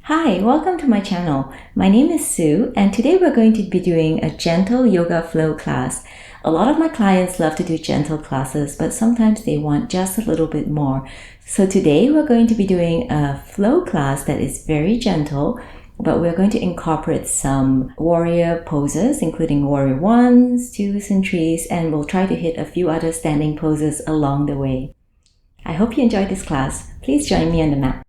Hi, welcome to my channel. My name is Sue, and today we're going to be doing a gentle yoga flow class. A lot of my clients love to do gentle classes, but sometimes they want just a little bit more. So today we're going to be doing a flow class that is very gentle, but we're going to incorporate some warrior poses, including warrior 1s, 2s, and 3s, and we'll try to hit a few other standing poses along the way. I hope you enjoyed this class. Please join me on the mat.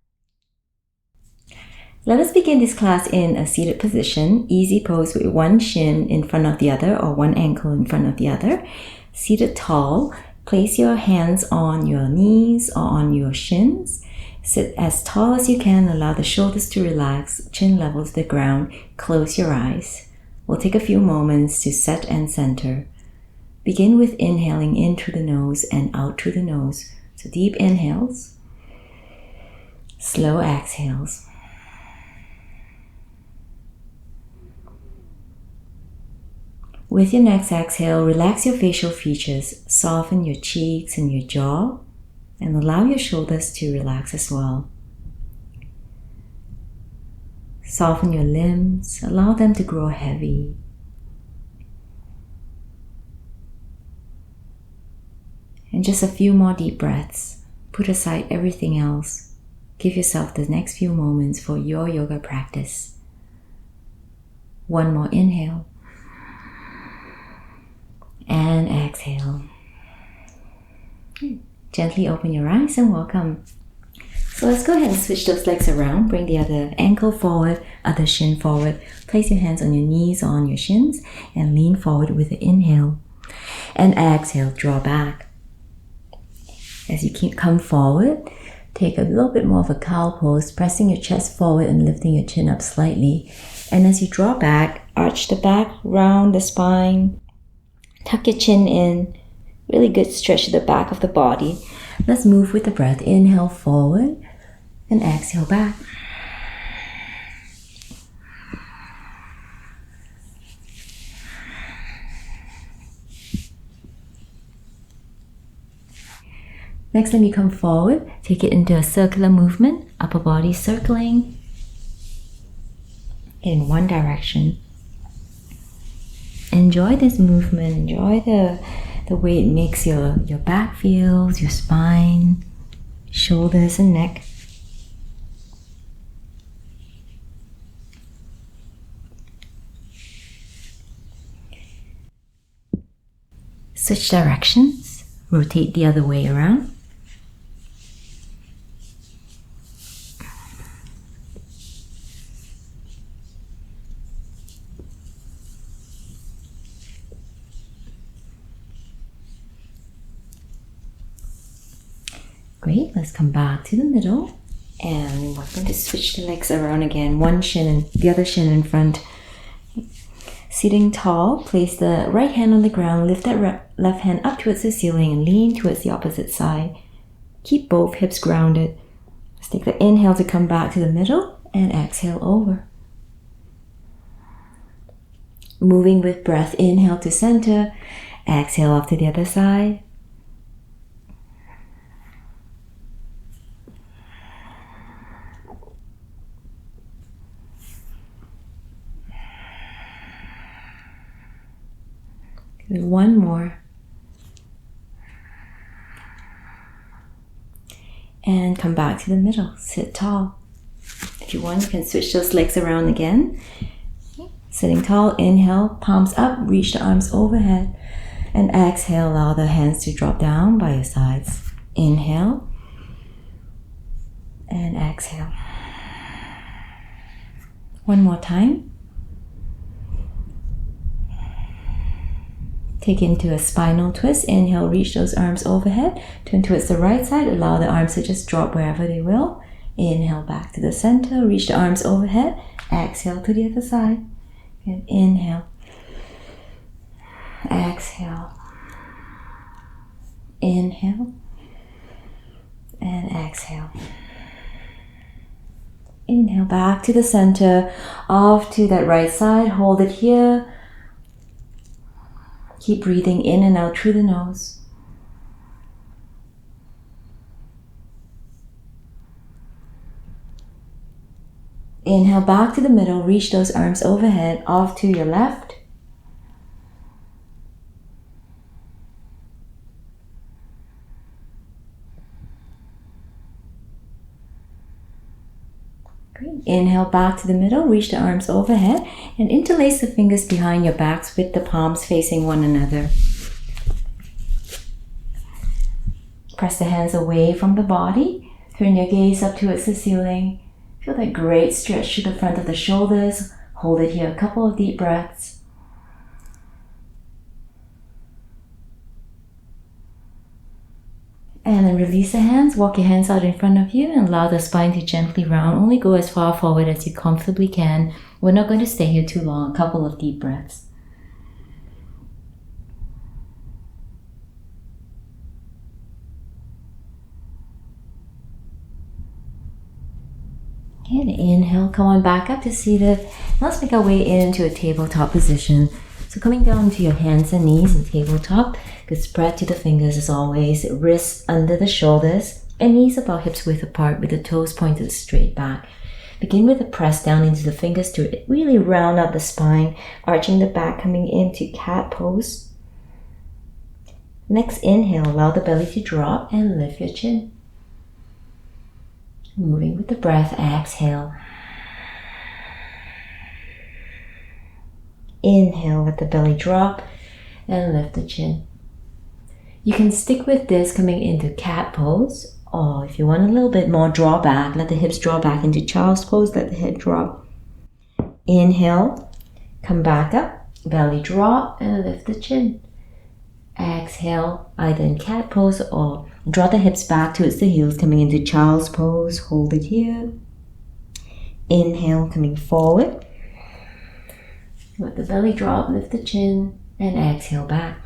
Let us begin this class in a seated position, easy pose with one shin in front of the other or one ankle in front of the other. Seated tall, place your hands on your knees or on your shins. Sit as tall as you can, allow the shoulders to relax, chin level to the ground, close your eyes. We'll take a few moments to set and center. Begin with inhaling in through the nose and out through the nose. So deep inhales, slow exhales. With your next exhale, relax your facial features, soften your cheeks and your jaw, and allow your shoulders to relax as well. Soften your limbs, allow them to grow heavy. And just a few more deep breaths. Put aside everything else. Give yourself the next few moments for your yoga practice. One more inhale. And exhale. Gently open your eyes and welcome. So let's go ahead and switch those legs around. Bring the other ankle forward, other shin forward. Place your hands on your knees or on your shins and lean forward with the inhale. And exhale, draw back. As you come forward, take a little bit more of a cow pose, pressing your chest forward and lifting your chin up slightly. And as you draw back, arch the back, round the spine. Tuck your chin in, really good stretch to the back of the body. Let's move with the breath. Inhale forward and exhale back. Next time you come forward, take it into a circular movement, upper body circling in one direction. Enjoy this movement, enjoy the way it makes your back feels, your spine, shoulders and neck. Switch directions, rotate the other way around. Great, let's come back to the middle and we're going to switch the legs around again. One shin and the other shin in front. Sitting tall, place the right hand on the ground, lift that left hand up towards the ceiling and lean towards the opposite side. Keep both hips grounded. Let's take the inhale to come back to the middle and exhale over. Moving with breath, inhale to center, exhale off to the other side. One more. And come back to the middle. Sit tall. If you want, you can switch those legs around again. Sitting tall, inhale, palms up, reach the arms overhead. And exhale, allow the hands to drop down by your sides. Inhale. And exhale. One more time. Take into a spinal twist. Inhale, reach those arms overhead. Turn towards the right side. Allow the arms to just drop wherever they will. Inhale back to the center. Reach the arms overhead. Exhale to the other side. And inhale. Exhale. Inhale. And exhale. Inhale back to the center. Off to that right side. Hold it here. Keep breathing in and out through the nose. Inhale back to the middle, reach those arms overhead, off to your left. Great. Inhale back to the middle, reach the arms overhead, and interlace the fingers behind your backs with the palms facing one another. Press the hands away from the body, turn your gaze up towards the ceiling. Feel that great stretch to the front of the shoulders. Hold it here, a couple of deep breaths. And then release the hands, walk your hands out in front of you and allow the spine to gently round. Only go as far forward as you comfortably can. We're not going to stay here too long, a couple of deep breaths. Okay, and inhale, come on back up to seated. Now let's make our way into a tabletop position. So coming down to your hands and knees in tabletop, good spread to the fingers as always, wrists under the shoulders, and knees about hips width apart with the toes pointed straight back. Begin with a press down into the fingers to really round out the spine, arching the back, coming into cat pose. Next inhale, allow the belly to drop and lift your chin. Moving with the breath, exhale. Inhale, let the belly drop and lift the chin. You can stick with this coming into cat pose, or if you want a little bit more, draw back. Let the hips draw back into child's pose, let the head drop. Inhale, come back up, belly drop and lift the chin. Exhale, either in cat pose or draw the hips back towards the heels, coming into child's pose. Hold it here. Inhale, coming forward. Let the belly drop, lift the chin, and exhale back.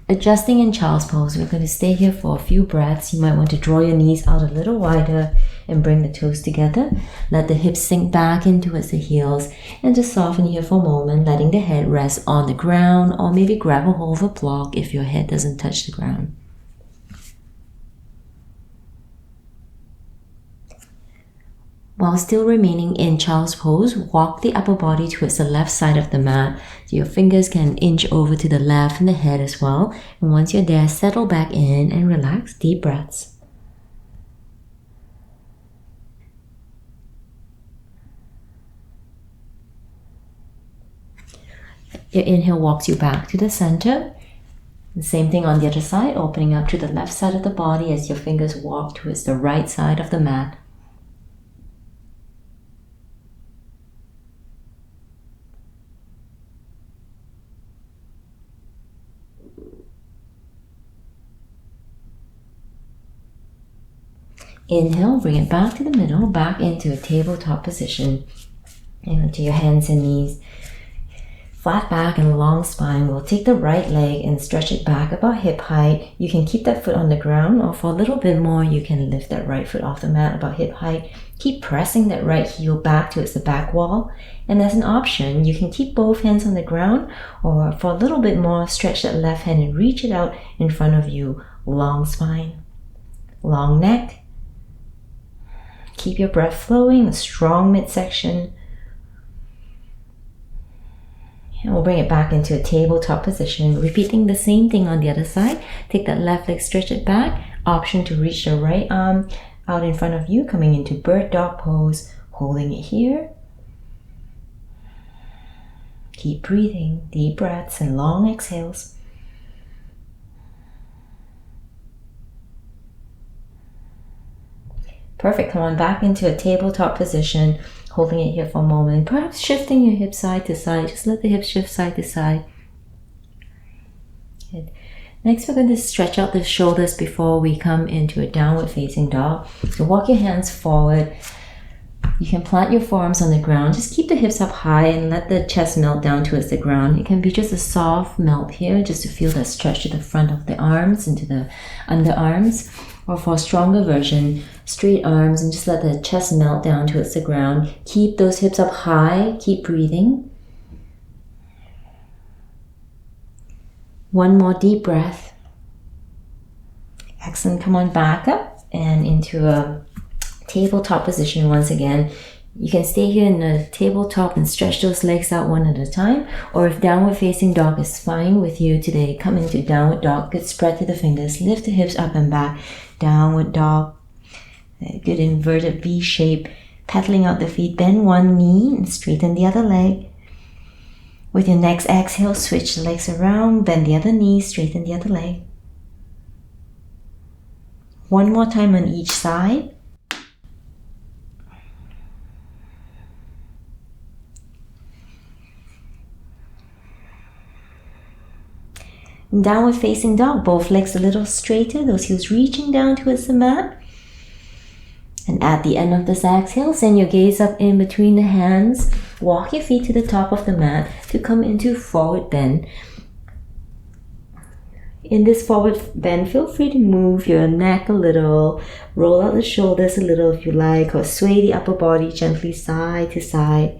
Adjusting in child's pose, we're going to stay here for a few breaths. You might want to draw your knees out a little wider and bring the toes together. Let the hips sink back in towards the heels and just soften here for a moment, letting the head rest on the ground or maybe grab a hold of a block if your head doesn't touch the ground. While still remaining in child's pose, walk the upper body towards the left side of the mat. So your fingers can inch over to the left and the head as well. And once you're there, settle back in and relax. Deep breaths. Your inhale walks you back to the center. The same thing on the other side, opening up to the left side of the body as your fingers walk towards the right side of the mat. Inhale, bring it back to the middle, back into a tabletop position. And to your hands and knees. Flat back and long spine. We'll take the right leg and stretch it back about hip height. You can keep that foot on the ground, or for a little bit more, you can lift that right foot off the mat about hip height. Keep pressing that right heel back towards the back wall. And as an option, you can keep both hands on the ground, or for a little bit more, stretch that left hand and reach it out in front of you. Long spine, long neck. Keep your breath flowing, a strong midsection. And we'll bring it back into a tabletop position, repeating the same thing on the other side. Take that left leg, stretch it back. Option to reach the right arm out in front of you, coming into bird dog pose, holding it here. Keep breathing, deep breaths and long exhales. Perfect, come on back into a tabletop position, holding it here for a moment. Perhaps shifting your hips side to side. Just let the hips shift side to side. Good. Next, we're going to stretch out the shoulders before we come into a downward facing dog. So walk your hands forward. You can plant your forearms on the ground. Just keep the hips up high and let the chest melt down towards the ground. It can be just a soft melt here, just to feel that stretch to the front of the arms, into the underarms. Or for a stronger version, straight arms and just let the chest melt down towards the ground. Keep those hips up high. Keep breathing. One more deep breath. Excellent. Come on back up and into a tabletop position once again. You can stay here in the tabletop and stretch those legs out one at a time. Or if downward facing dog is fine with you today, come into downward dog. Good spread to the fingers. Lift the hips up and back. Downward dog. Good inverted V shape. Pedaling out the feet. Bend one knee and straighten the other leg. With your next exhale, switch the legs around. Bend the other knee. Straighten the other leg. One more time on each side. Downward facing dog, both legs a little straighter, those heels reaching down towards the mat. And at the end of this exhale, send your gaze up in between the hands. Walk your feet to the top of the mat to come into forward bend. In this forward bend, feel free to move your neck a little, roll out the shoulders a little if you like, or sway the upper body gently side to side.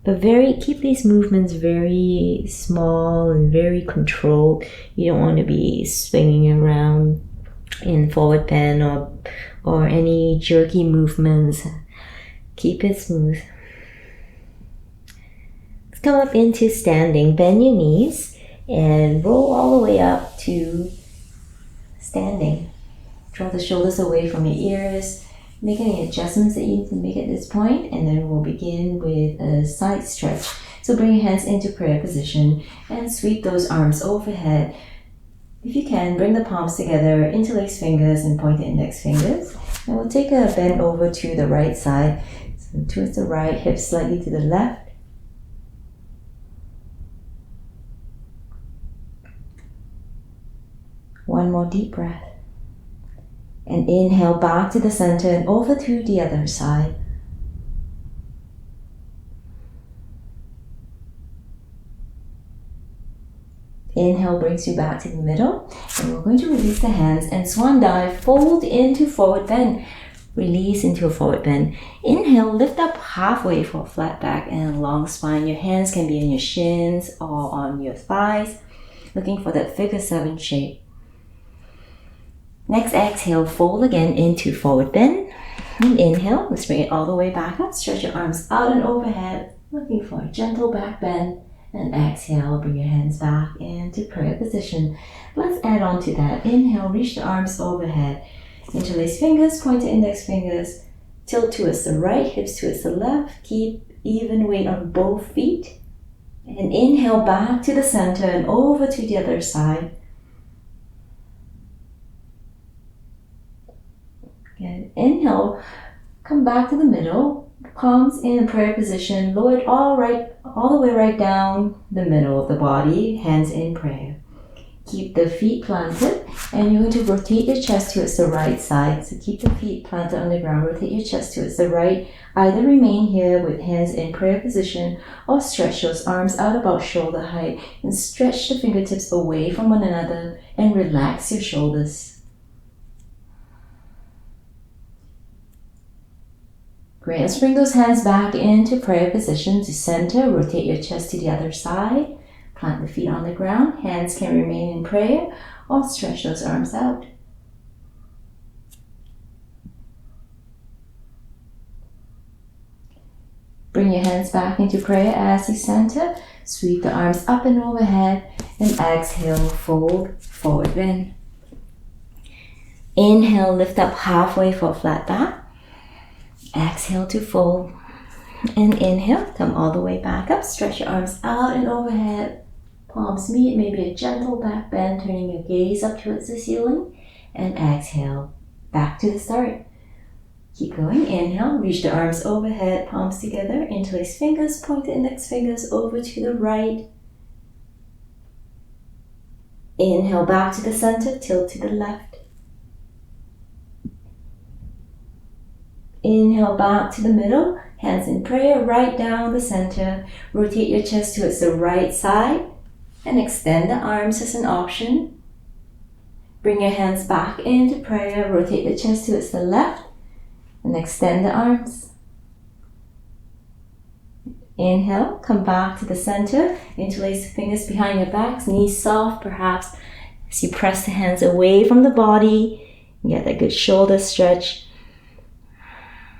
But keep these movements very small and very controlled. You don't want to be swinging around in forward bend or any jerky movements. Keep it smooth. Let's come up into standing. Bend your knees and roll all the way up to standing. Draw the shoulders away from your ears. Make any adjustments that you need to make at this point, and then we'll begin with a side stretch. So bring your hands into prayer position and sweep those arms overhead. If you can, bring the palms together, interlace fingers and point the index fingers. And we'll take a bend over to the right side. So towards the right, hips slightly to the left. One more deep breath. And inhale back to the center and over to the other side. Inhale brings you back to the middle. And we're going to release the hands and swan dive, fold into forward bend. Release into a forward bend. Inhale, lift up halfway for a flat back and a long spine. Your hands can be on your shins or on your thighs. Looking for that figure 7 shape. Next exhale, fold again into forward bend. And inhale, let's bring it all the way back up. Stretch your arms out and overhead. Looking for a gentle back bend. And exhale, bring your hands back into prayer position. Let's add on to that. Inhale, reach the arms overhead. Interlace fingers, point to index fingers. Tilt towards the right, hips towards the left. Keep even weight on both feet. And inhale back to the center and over to the other side. Again, inhale, come back to the middle. Palms in prayer position. Lower it all the way right down the middle of the body. Hands in prayer. Keep the feet planted, and you're going to rotate your chest towards the right side. So keep the feet planted on the ground. Rotate your chest towards the right. Either remain here with hands in prayer position, or stretch those arms out about shoulder height and stretch the fingertips away from one another and relax your shoulders. Great, let's bring those hands back into prayer position to center. Rotate your chest to the other side. Plant the feet on the ground. Hands can remain in prayer or stretch those arms out. Bring your hands back into prayer as you center. Sweep the arms up and overhead and exhale, fold, forward bend. Inhale, lift up halfway for a flat back. Exhale to fold. And inhale, come all the way back up. Stretch your arms out and overhead. Palms meet, maybe a gentle back bend, turning your gaze up towards the ceiling. And exhale, back to the start. Keep going. Inhale, reach the arms overhead, palms together. Interlace fingers, point the index fingers over to the right. Inhale, back to the center, tilt to the left. Inhale back to the middle, hands in prayer, right down the center. Rotate your chest towards the right side and extend the arms as an option. Bring your hands back into prayer, rotate the chest towards the left and extend the arms. Inhale, come back to the center, interlace the fingers behind your backs, knees soft perhaps as you press the hands away from the body. Get that good shoulder stretch.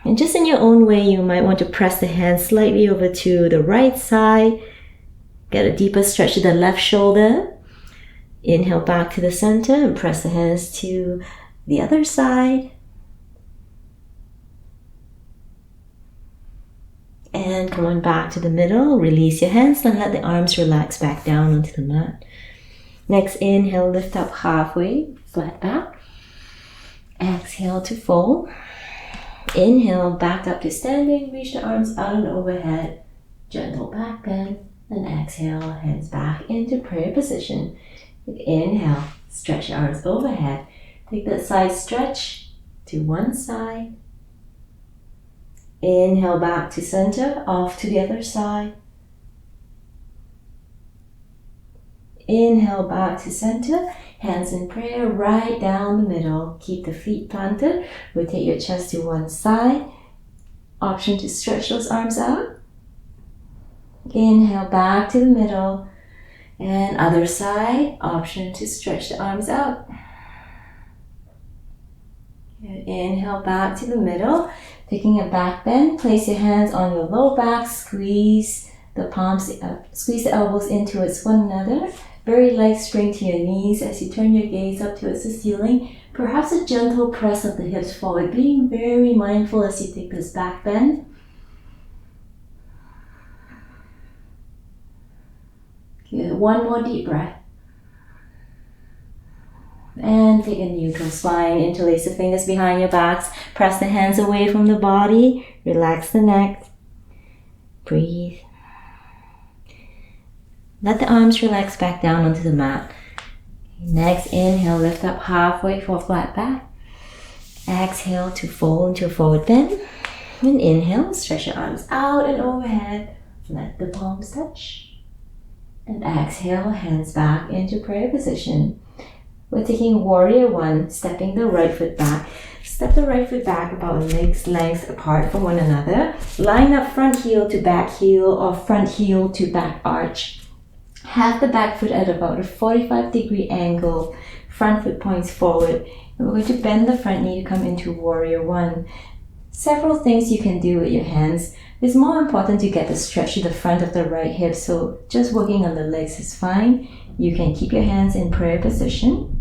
And just in your own way, you might want to press the hands slightly over to the right side. Get a deeper stretch to the left shoulder. Inhale back to the center and press the hands to the other side. And come on back to the middle. Release your hands and let the arms relax back down onto the mat. Next, inhale, lift up halfway, flat back. Exhale to fold. Inhale, back up to standing, reach the arms out and overhead, gentle back bend, and exhale, hands back into prayer position. Inhale, stretch your arms overhead, take that side stretch to one side. Inhale, back to center, off to the other side. Inhale, back to center, hands in prayer, right down the middle. Keep the feet planted, rotate your chest to one side. Option to stretch those arms out. Inhale, back to the middle. And other side, option to stretch the arms out. Good. Inhale, back to the middle. Taking a back bend, place your hands on your low back, squeeze the palms, squeeze the elbows in towards one another. Very light strain to your knees as you turn your gaze up towards the ceiling. Perhaps a gentle press of the hips forward, being very mindful as you take this back bend. Good. One more deep breath. And take a neutral spine. Interlace the fingers behind your backs. Press the hands away from the body. Relax the neck. Breathe. Let the arms relax back down onto the mat. Next, inhale, lift up halfway for a flat back. Exhale to fold into a forward bend. And inhale, stretch your arms out and overhead. Let the palms touch. And exhale, hands back into prayer position. We're taking warrior one, stepping the right foot back. Step the right foot back about legs length apart from one another. Line up front heel to back heel or front heel to back arch. Have the back foot at about a 45-degree angle. Front foot points forward. And we're going to bend the front knee to come into warrior one. Several things you can do with your hands. It's more important to get the stretch to the front of the right hip, so just working on the legs is fine. You can keep your hands in prayer position.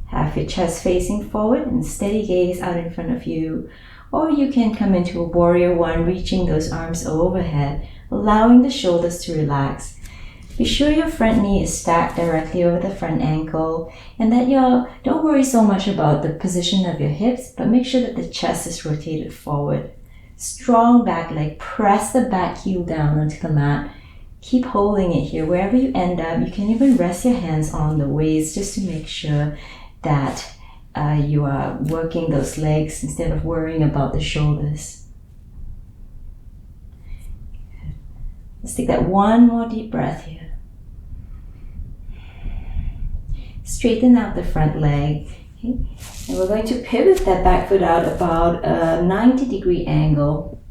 Have your chest facing forward and steady gaze out in front of you. Or you can come into a warrior one, reaching those arms overhead, allowing the shoulders to relax. Be sure your front knee is stacked directly over the front ankle and that don't worry so much about the position of your hips, but make sure that the chest is rotated forward. Strong back leg, press the back heel down onto the mat. Keep holding it here. Wherever you end up, you can even rest your hands on the waist just to make sure that you are working those legs instead of worrying about the shoulders. Let's take that one more deep breath here. Straighten out the front leg. Okay. And we're going to pivot that back foot out about a 90-degree angle.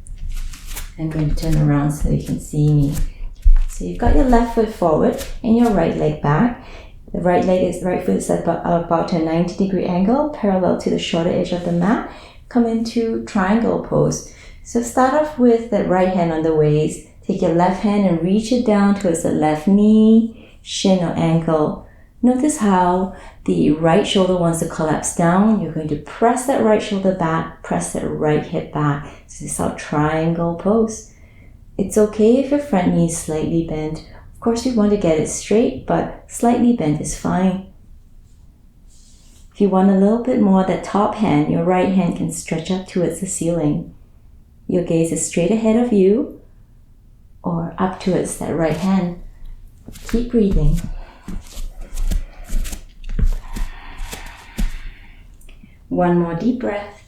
I'm going to turn around so you can see me. So you've got your left foot forward and your right leg back. The right foot is at about a 90-degree angle, parallel to the shorter edge of the mat. Come into triangle pose. So start off with the right hand on the waist. Take your left hand and reach it down towards the left knee, shin or ankle. Notice how the right shoulder wants to collapse down. You're going to press that right shoulder back, press that right hip back. So this is our triangle pose. It's okay if your front knee is slightly bent. Of course, you want to get it straight, but slightly bent is fine. If you want a little bit more, that top hand, your right hand can stretch up towards the ceiling. Your gaze is straight ahead of you or up towards that right hand. Keep breathing. One more deep breath.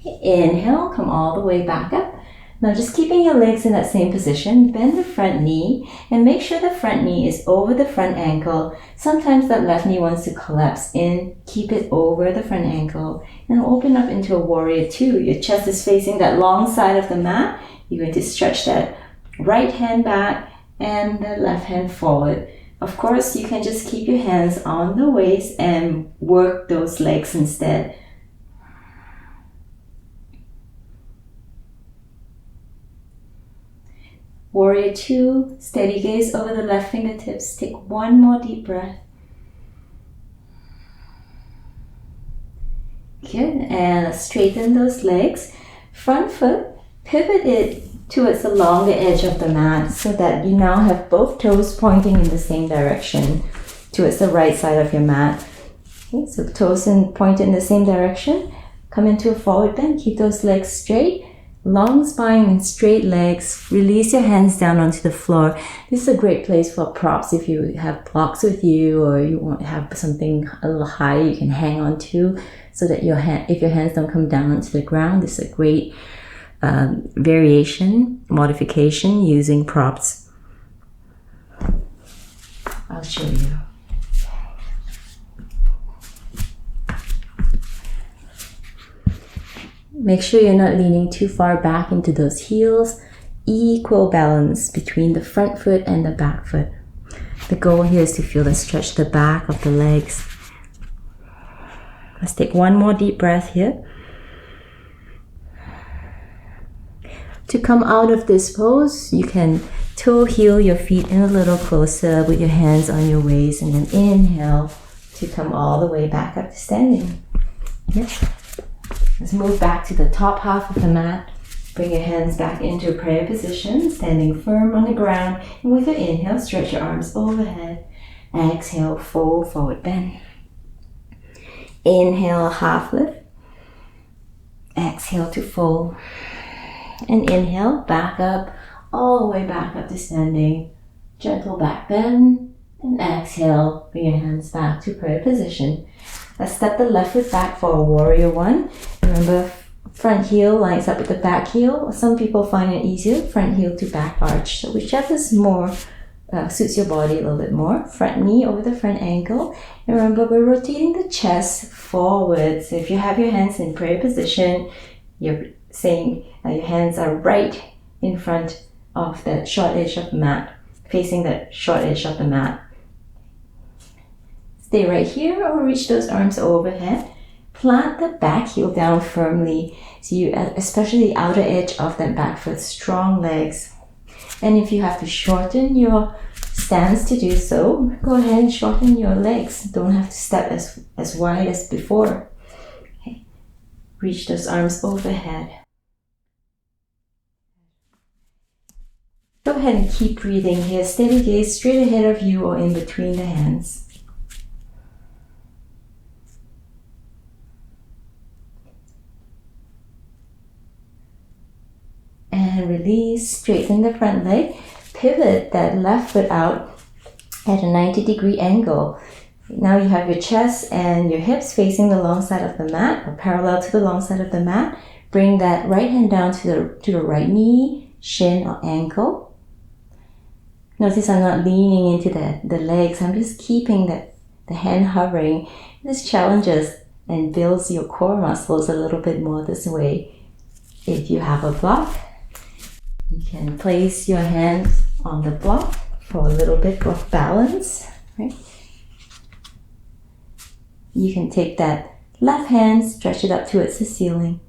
Inhale, come all the way back up. Now just keeping your legs in that same position, bend the front knee and make sure the front knee is over the front ankle. Sometimes that left knee wants to collapse in. Keep it over the front ankle and open up into a warrior two. Your chest is facing that long side of the mat. You're going to stretch that right hand back and the left hand forward. Of course, you can just keep your hands on the waist and work those legs instead. Warrior two, steady gaze over the left fingertips. Take one more deep breath. Good, and straighten those legs. Front foot, pivot it towards the longer edge of the mat so that you now have both toes pointing in the same direction towards the right side of your mat. Okay, so toes point in the same direction. Come into a forward bend. Keep those legs straight. Long spine and straight legs. Release your hands down onto the floor. This is a great place for props if you have blocks with you or you want to have something a little high you can hang on to so that if your hands don't come down onto the ground. This is a great variation, modification using props. I'll show you. Make sure you're not leaning too far back into those heels. Equal balance between the front foot and the back foot. The goal here is to feel the stretch the back of the legs. Let's take one more deep breath here. To come out of this pose, you can toe heel your feet in a little closer with your hands on your waist and then inhale to come all the way back up to standing. Yes. Let's move back to the top half of the mat. Bring your hands back into prayer position, standing firm on the ground. And with your inhale, stretch your arms overhead. Exhale, fold, forward bend. Inhale, half lift. Exhale to fold. And inhale, back up, all the way back up to standing. Gentle back bend. And exhale, bring your hands back to prayer position. Let's step the left foot back for a warrior one. Remember, front heel lines up with the back heel. Some people find it easier, front heel to back arch. So whichever is more suits your body a little bit more. Front knee over the front ankle. And remember, we're rotating the chest forward. So if you have your hands in prayer position, you're saying your hands are right in front of that short edge of the mat, facing that short edge of the mat. Stay right here or reach those arms overhead. Plant the back heel down firmly. So you, especially the outer edge of that back foot, strong legs. And if you have to shorten your stance to do so, go ahead and shorten your legs. Don't have to step as wide as before. Okay. Reach those arms overhead. Go ahead and keep breathing here. Steady gaze straight ahead of you or in between the hands. And release, straighten the front leg, pivot that left foot out at a 90-degree angle. Now you have your chest and your hips facing the long side of the mat or parallel to the long side of the mat. Bring that right hand down to the right knee, shin or ankle. Notice I'm not leaning into the legs. I'm just keeping the hand hovering. This challenges and builds your core muscles a little bit more this way. If you have a block, you can place your hands on the block for a little bit of balance, right? You can take that left hand, stretch it up towards the ceiling.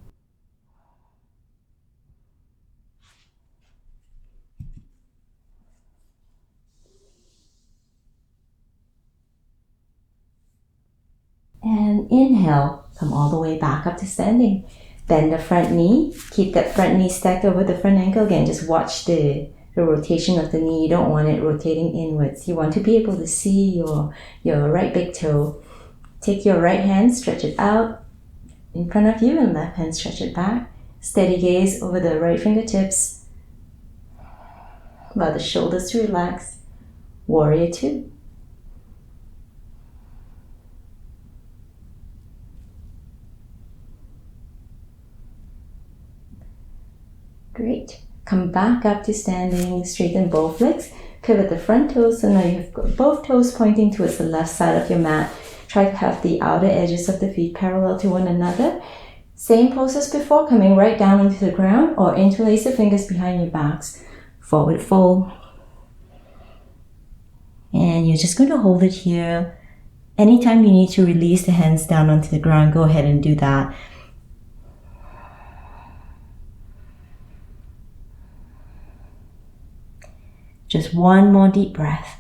And inhale, come all the way back up to standing. Bend the front knee, keep that front knee stacked over the front ankle. Again, just watch the rotation of the knee. You don't want it rotating inwards. You want to be able to see your right big toe. Take your right hand, stretch it out in front of you, and left hand stretch it back. Steady gaze over the right fingertips. Allow the shoulders to relax. Warrior two. Great. Come back up to standing, straighten both legs, pivot the front toes. So now you have got both toes pointing towards the left side of your mat. Try to have the outer edges of the feet parallel to one another. Same pose as before, coming right down into the ground or interlace the fingers behind your backs. Forward fold. And you're just going to hold it here. Anytime you need to release the hands down onto the ground, go ahead and do that. Just one more deep breath.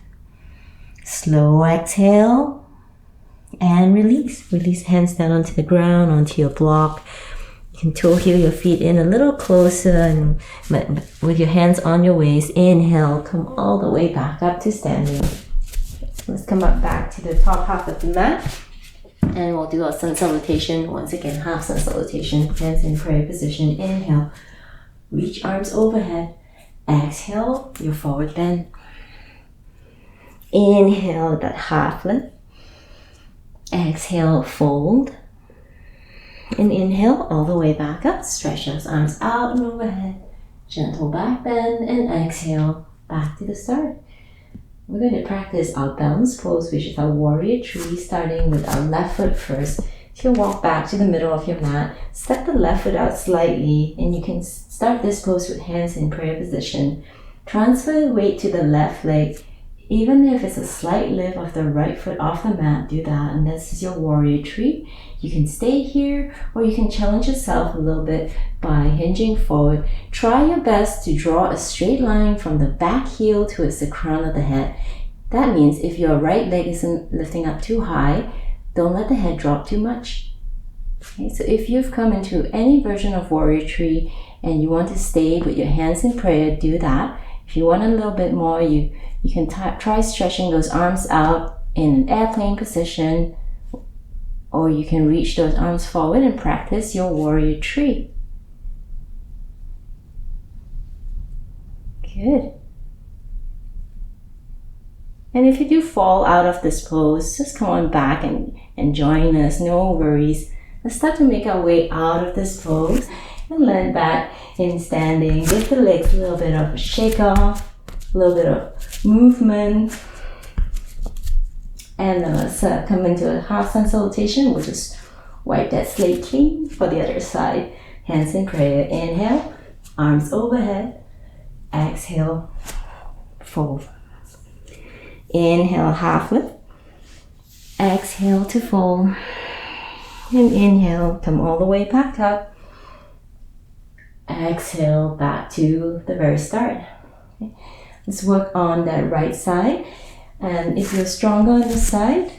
Slow exhale and release. Release hands down onto the ground, onto your block. You can toe heel your feet in a little closer and with your hands on your waist. Inhale, come all the way back up to standing. Let's come up back to the top half of the mat. And we'll do our sun salutation. Once again, half sun salutation. Hands in prayer position. Inhale. Reach arms overhead. Exhale, your forward bend. Inhale, that half lift. Exhale, fold. And inhale, all the way back up. Stretch those arms out and overhead. Gentle back bend. And exhale, back to the start. We're going to practice our balance pose, which is our warrior tree, starting with our left foot first. So you'll walk back to the middle of your mat, step the left foot out slightly, and you can start this pose with hands in prayer position. Transfer the weight to the left leg. Even if it's a slight lift of the right foot off the mat, do that, and this is your warrior tree. You can stay here, or you can challenge yourself a little bit by hinging forward. Try your best to draw a straight line from the back heel towards the crown of the head. That means if your right leg isn't lifting up too high, don't let the head drop too much. Okay, so if you've come into any version of warrior tree and you want to stay with your hands in prayer, do that. If you want a little bit more, you can try stretching those arms out in an airplane position, or you can reach those arms forward and practice your warrior tree. Good. And if you do fall out of this pose, just come on back and join us, no worries. Let's start to make our way out of this pose and land back in standing. Give the legs a little bit of a shake off, a little bit of movement. And then let's come into a half sun salutation. We'll just wipe that slate clean for the other side. Hands in prayer. Inhale, arms overhead. Exhale, fold. Inhale, half lift. Exhale to fold. And inhale, come all the way back up. Exhale, back to the very start. Okay. Let's work on that right side. And if you're stronger on this side,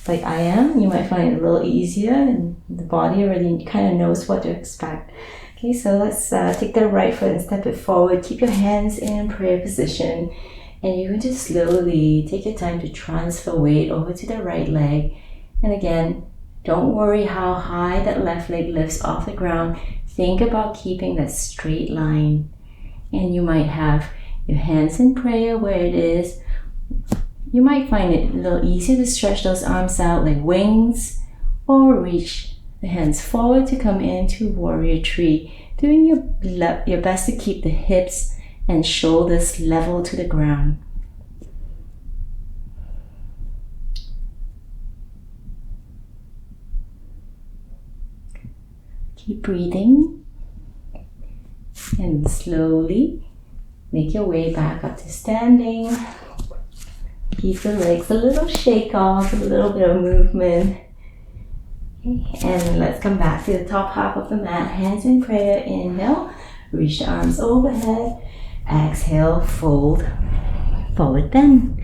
like I am, you might find it a little easier, and the body already kind of knows what to expect. Okay, so let's take the right foot and step it forward. Keep your hands in prayer position, and you're going to slowly take your time to transfer weight over to the right leg. And again, don't worry how high that left leg lifts off the ground. Think about keeping that straight line. And you might have your hands in prayer where it is. You might find it a little easier to stretch those arms out like wings, or reach the hands forward to come into warrior tree. Doing your best to keep the hips and shoulders level to the ground. Keep breathing and slowly make your way back up to standing. Keep the legs a little shake off, a little bit of movement. Okay. And let's come back to the top half of the mat. Hands in prayer. Inhale, reach the arms overhead. Exhale, fold, forward bend.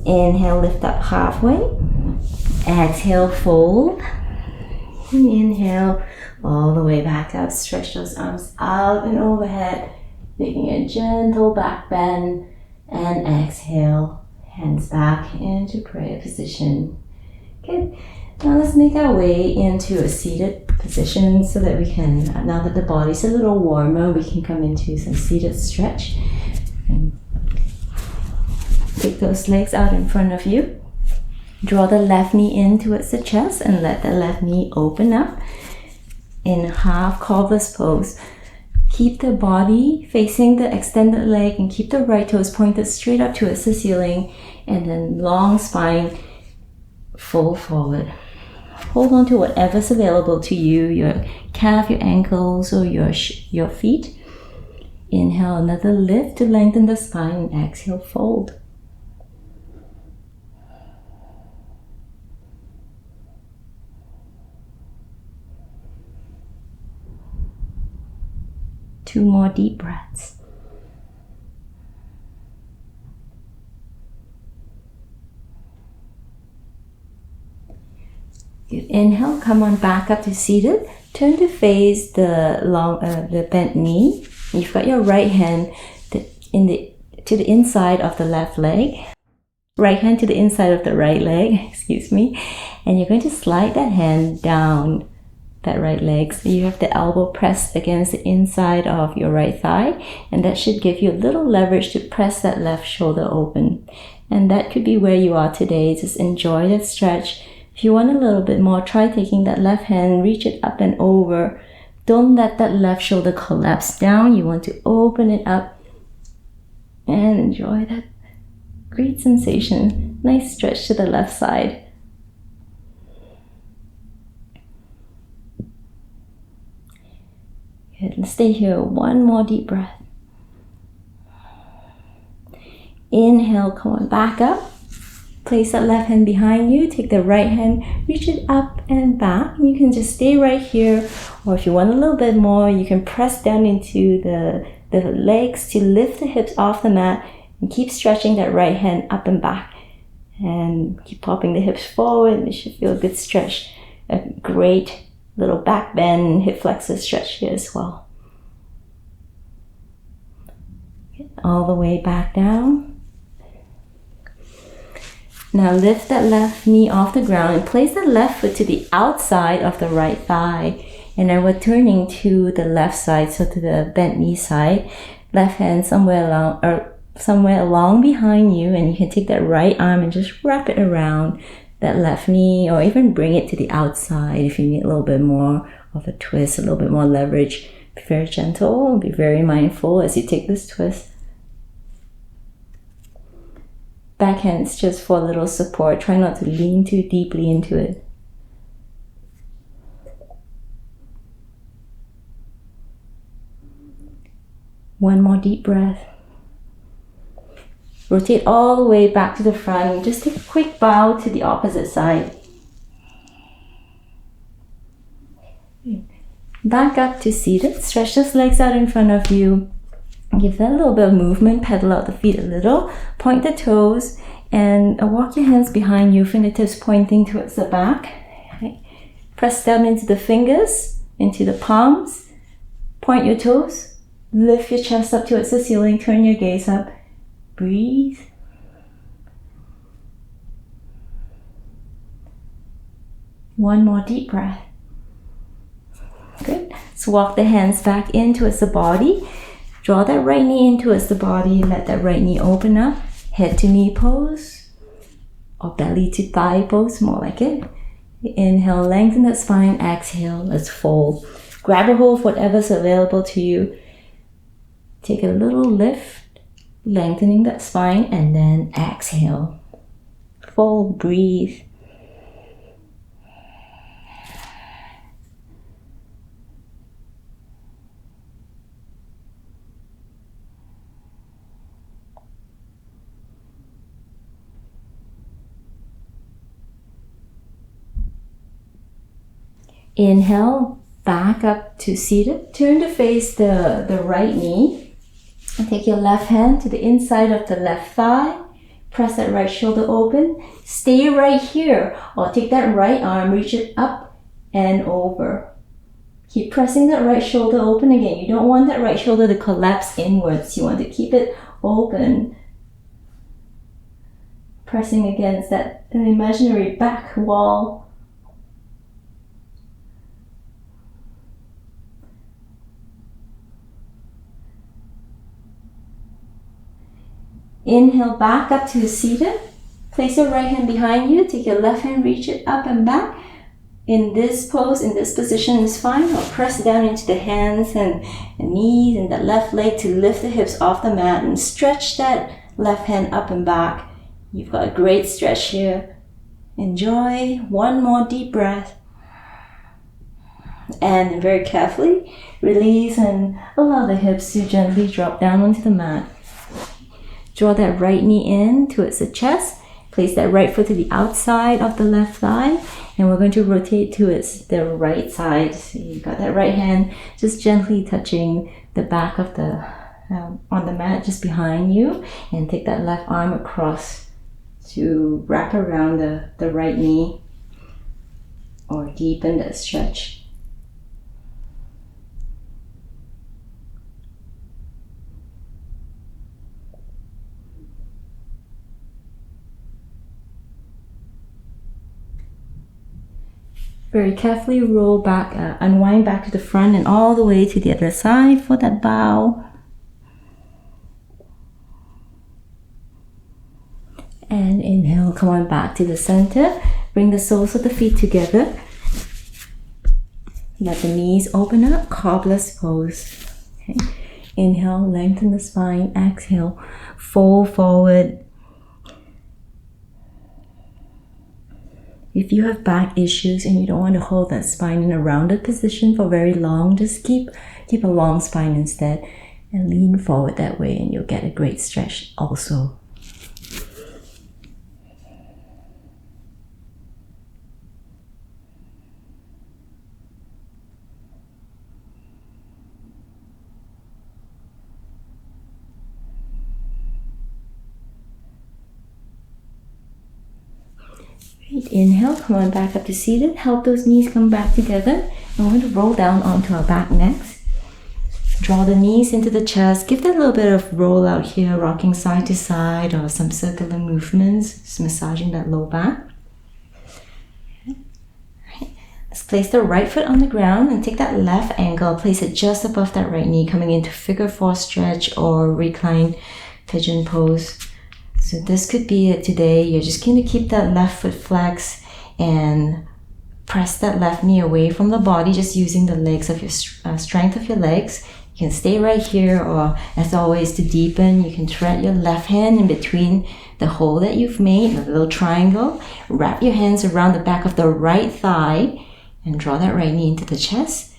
Inhale, lift up halfway. Exhale, fold. And inhale, all the way back up. Stretch those arms out and overhead, making a gentle back bend. And exhale, hands back into prayer position. Good. Now let's make our way into a seated position so that we can, now that the body's a little warmer, we can come into some seated stretch. And take those legs out in front of you. Draw the left knee in towards the chest and let the left knee open up in half cobbler's pose. Keep the body facing the extended leg and keep the right toes pointed straight up towards the ceiling, and then long spine, fold forward. Hold on to whatever's available to you, your calf, your ankles, or your feet. Inhale, another lift to lengthen the spine, and exhale, fold. Two more deep breaths. Good. Inhale, come on back up to seated. Turn to face the bent knee. You've got your right hand to the inside of the left leg. Right hand to the inside of the right leg, excuse me. And you're going to slide that hand down that right leg. So you have the elbow pressed against the inside of your right thigh, and that should give you a little leverage to press that left shoulder open. And that could be where you are today. Just enjoy that stretch. If you want a little bit more, try taking that left hand, reach it up and over. Don't let that left shoulder collapse down. You want to open it up and enjoy that great sensation. Nice stretch to the left side. Good. Let's stay here. One more deep breath. Inhale, come on back up. Place that left hand behind you. Take the right hand, reach it up and back. You can just stay right here, or if you want a little bit more, you can press down into the legs to lift the hips off the mat and keep stretching that right hand up and back. And keep popping the hips forward. It should feel a good stretch. A great little back bend, hip flexor stretch here as well. All the way back down. Now lift that left knee off the ground and place that left foot to the outside of the right thigh. And then we're turning to the left side, so to the bent knee side. Left hand somewhere along behind you, and you can take that right arm and just wrap it around that left knee, or even bring it to the outside if you need a little bit more of a twist, a little bit more leverage. Be very gentle, be very mindful as you take this twist. Back hands just for a little support. Try not to lean too deeply into it. One more deep breath. Rotate all the way back to the front. Just take a quick bow to the opposite side. Back up to seated. Stretch those legs out in front of you. Give that a little bit of movement. Pedal out the feet a little. Point the toes and walk your hands behind you. Fingertips pointing towards the back. Okay. Press down into the fingers, into the palms. Point your toes. Lift your chest up towards the ceiling. Turn your gaze up. Breathe. One more deep breath. Good. So walk the hands back in towards the body. Draw that right knee in towards the body. Let that right knee open up. Head to knee pose. Or belly to thigh pose, more like it. Inhale, lengthen that spine. Exhale, let's fold. Grab a hold of whatever's available to you. Take a little lift, lengthening that spine, and then exhale. Fold, breathe. Inhale, back up to seated. Turn to face the right knee. And take your left hand to the inside of the left thigh. Press that right shoulder open. Stay right here. Or take that right arm, reach it up and over. Keep pressing that right shoulder open again. You don't want that right shoulder to collapse inwards. You want to keep it open. Pressing against that imaginary back wall. Inhale, back up to seated. Place your right hand behind you. Take your left hand, reach it up and back. In this pose, in this position is fine. Or press down into the hands and knees and that left leg to lift the hips off the mat and stretch that left hand up and back. You've got a great stretch here. Enjoy. One more deep breath. And very carefully release and allow the hips to gently drop down onto the mat. Draw that right knee in towards the chest. Place that right foot to the outside of the left thigh. And we're going to rotate towards the right side. So you've got that right hand just gently touching the back of the, on the mat just behind you. And take that left arm across to wrap around the right knee. or deepen that stretch. Very carefully roll back, unwind back to the front and all the way to the other side for that bow. And inhale, come on back to the center. Bring the soles of the feet together. Let the knees open up, cobbler pose. Okay. Inhale, lengthen the spine. Exhale, fold forward. If you have back issues and you don't want to hold that spine in a rounded position for very long, just keep a long spine instead and lean forward that way and you'll get a great stretch also. Inhale, come on back up to seated. Help those knees come back together. And we're going to roll down onto our back next. Draw the knees into the chest. Give that a little bit of roll out here, rocking side to side or some circular movements, just massaging that low back. Okay. Right. Let's place the right foot on the ground and take that left ankle, place it just above that right knee, coming into figure four stretch or reclined pigeon pose. So this could be it today. You're just going to keep that left foot flexed and press that left knee away from the body, just using the legs of your strength of your legs. You can stay right here, or as always, to deepen, you can thread your left hand in between the hole that you've made, a little triangle. Wrap your hands around the back of the right thigh and draw that right knee into the chest.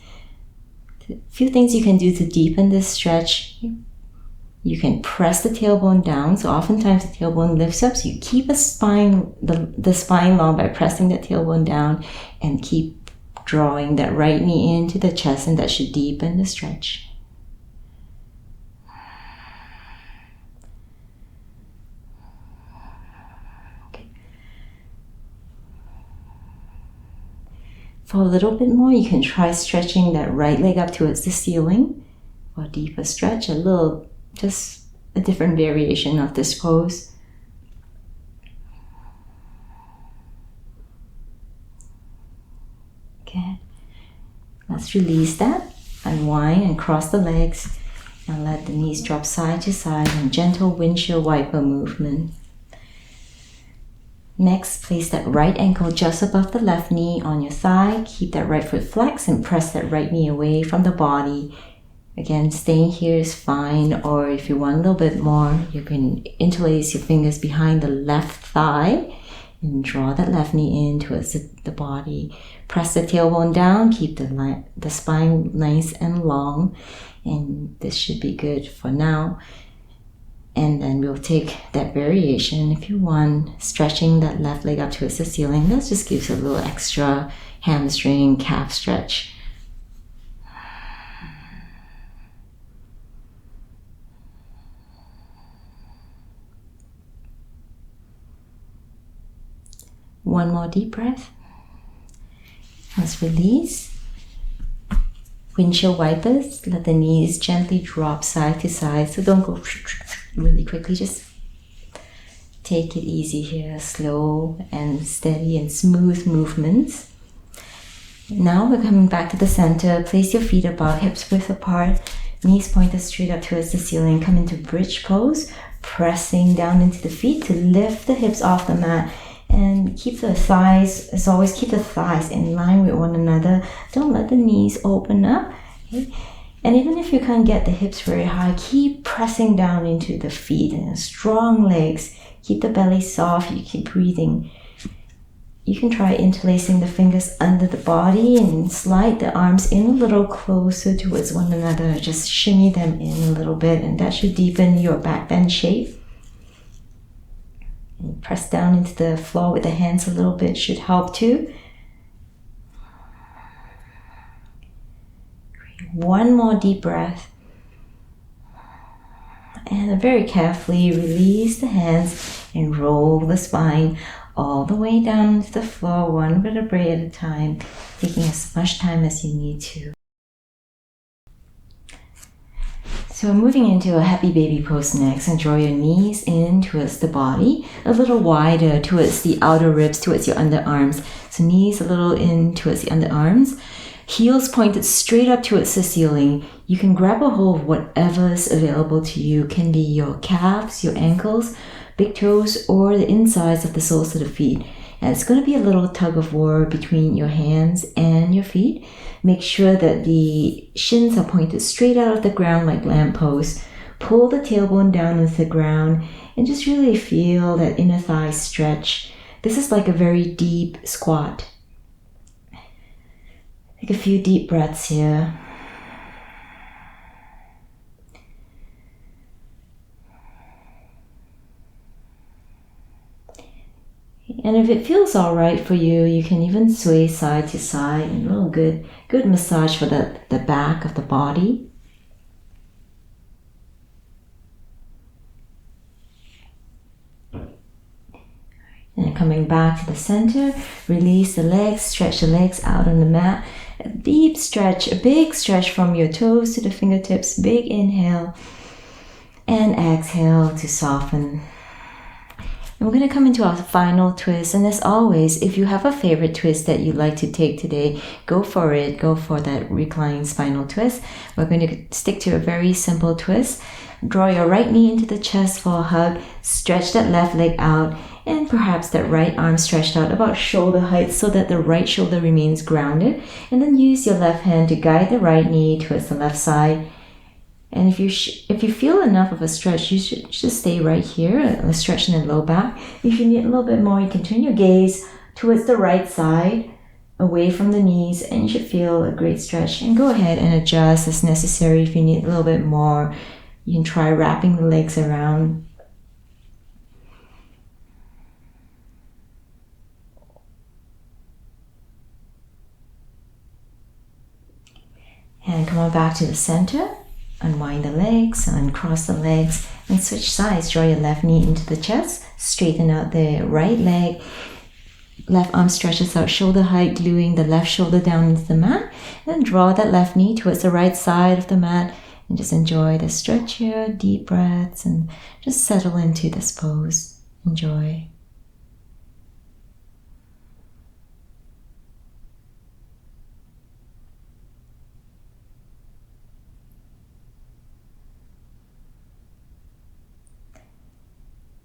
A few things you can do to deepen this stretch. You can press the tailbone down, so oftentimes the tailbone lifts up, so you keep the spine long by pressing that tailbone down and keep drawing that right knee into the chest, and that should deepen the stretch. Okay. For a little bit more, you can try stretching that right leg up towards the ceiling, or deeper stretch, just a different variation of this pose. Okay, let's release that, unwind and cross the legs, and let the knees drop side to side in gentle windshield wiper movement. Next, place that right ankle just above the left knee on your thigh. Keep that right foot flexed and press that right knee away from the body. Again, staying here is fine, or if you want a little bit more, you can interlace your fingers behind the left thigh and draw that left knee in towards the body. Press the tailbone down, keep the spine nice and long, and this should be good for now. And then we'll take that variation, if you want, stretching that left leg up towards the ceiling. That just gives a little extra hamstring, calf stretch. One more deep breath. Let's release. Windshield wipers. Let the knees gently drop side to side. So don't go really quickly. Just take it easy here. Slow and steady and smooth movements. Now we're coming back to the center. Place your feet above, hips width apart. Knees pointed straight up towards the ceiling. Come into bridge pose. Pressing down into the feet to lift the hips off the mat. And keep the thighs, as always, keep the thighs in line with one another. Don't let the knees open up. Okay? And even if you can't get the hips very high, keep pressing down into the feet and strong legs. Keep the belly soft. You keep breathing. You can try interlacing the fingers under the body and slide the arms in a little closer towards one another. Just shimmy them in a little bit, and that should deepen your back bend shape. And press down into the floor with the hands a little bit should help too. One more deep breath. And very carefully release the hands and roll the spine all the way down to the floor, one vertebrae at a time, taking as much time as you need to. So moving into a happy baby pose next, and draw your knees in towards the body, a little wider towards the outer ribs, towards your underarms. So knees a little in towards the underarms, heels pointed straight up towards the ceiling. You can grab a hold of whatever is available to you. It can be your calves, your ankles, big toes, or the insides of the soles of the feet. And it's going to be a little tug of war between your hands and your feet. Make sure that the shins are pointed straight out of the ground like lampposts. Pull the tailbone down into the ground and just really feel that inner thigh stretch. This is like a very deep squat. Take a few deep breaths here. And if it feels all right for you, you can even sway side to side. A little good massage for the back of the body. And coming back to the center, release the legs, stretch the legs out on the mat. A deep stretch, a big stretch from your toes to the fingertips. Big inhale and exhale to soften. And we're going to come into our final twist. And as always, if you have a favorite twist that you'd like to take today, go for it. Go for that reclined spinal twist. We're going to stick to a very simple twist. Draw your right knee into the chest for a hug. Stretch that left leg out. And perhaps that right arm stretched out about shoulder height so that the right shoulder remains grounded. And then use your left hand to guide the right knee towards the left side. And if you feel enough of a stretch, you should just stay right here, a stretch in the low back. If you need a little bit more, you can turn your gaze towards the right side, away from the knees, and you should feel a great stretch. And go ahead and adjust as necessary. If you need a little bit more, you can try wrapping the legs around. And come on back to the center. Unwind the legs, uncross the legs, and switch sides. Draw your left knee into the chest, straighten out the right leg. Left arm stretches out shoulder height, gluing the left shoulder down into the mat. And then draw that left knee towards the right side of the mat. And just enjoy the stretch here, deep breaths, and just settle into this pose. Enjoy.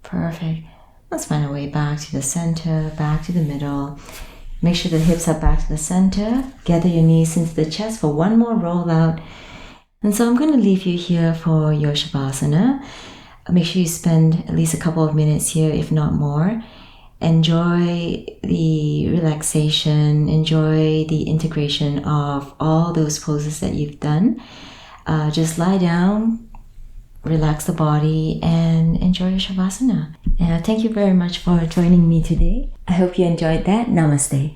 Perfect. Let's find our way back to the center, back to the middle. Make sure the hips are back to the center. Gather your knees into the chest for one more roll out. And so I'm going to leave you here for your shavasana. Make sure you spend at least a couple of minutes here, if not more. Enjoy the relaxation. Enjoy the integration of all those poses that you've done. Just lie down. Relax the body and enjoy your shavasana. And thank you very much for joining me today. I hope you enjoyed that. Namaste.